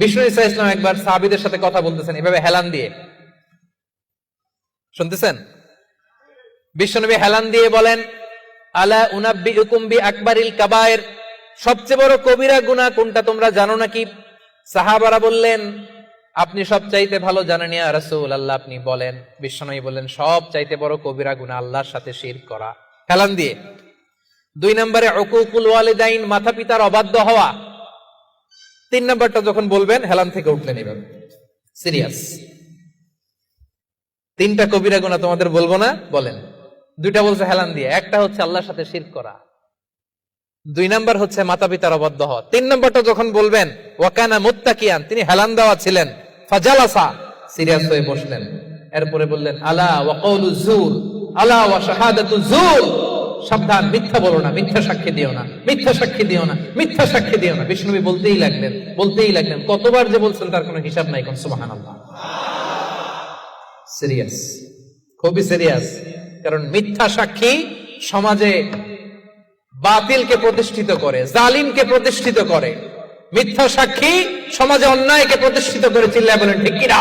বিষ্ণু ঈসা ইসলাম একবার সাহাবীদের সাথে কথা বলতেছেন এভাবে হেলান দিয়ে, শুনতেছেন? বিশ্বনবী হেলান দিয়ে বলেন, আলা উনাব্বিউকুম বিআকবারিল কাবায়ের, সবচেয়ে বড় কবিরা গুনাহ কোনটা তোমরা জানো নাকি? সাহাবারা বললেন, আপনি সব চাইতে ভালো জানেন ইয়া রাসূলুল্লাহ, আপনি বলেন। বিশ্বনবী বললেন, সব চাইতে বড় কবিরা গুনাহ আল্লাহর সাথে শিরক করা, হেলান দিয়ে। 2 নম্বরে উকুকুল ওয়ালিদাইন, মাতা পিতার অবাধ্য হওয়া। 3 নম্বরটা যখন বলবেন হেলান থেকে উঠলেন এভাবে, সিরিয়াস। 3টা কবিরা গুনাহ তোমাদের বলবো না, বলেন। 2টা বলছে হেলান দিয়ে, একটা হচ্ছে আল্লাহর সাথে শিরক করা, 2 নাম্বার হচ্ছে মাতা পিতার অবাধ্য হওয়া। 3 নম্বরটা যখন বলবেন, ওয়াকানা মুত্তাকিয়ান, তিনি হেলান দেওয়া ছিলেন, ফাজালাসা, সিরিয়াস হয়ে বসলেন। এরপরে বললেন, আলা ওয়া কওলু যুর, আলা ওয়া শাহাদাতু যুর, সাবধান, মিথ্যা বলো না, মিথ্যা সাক্ষী দিও না, মিথ্যা সাক্ষী দিও না, মিথ্যা সাক্ষী দিও না। বিষ্ণুবী বলতেই লাগলেন, কতবার যে বলছেন তার কোনো হিসাব নাই। কোন সুবহানাল্লাহ। সিরিয়াস, খুবই সিরিয়াস। কারণ মিথ্যা সাক্ষী সমাজে বাতিলকে প্রতিষ্ঠিত করে, জালিমকে প্রতিষ্ঠিত করে। মিথ্যা সাক্ষী সমাজে অন্যায়কে প্রতিষ্ঠিত করে। চিল্লায় বলেন ঠিক কিনা?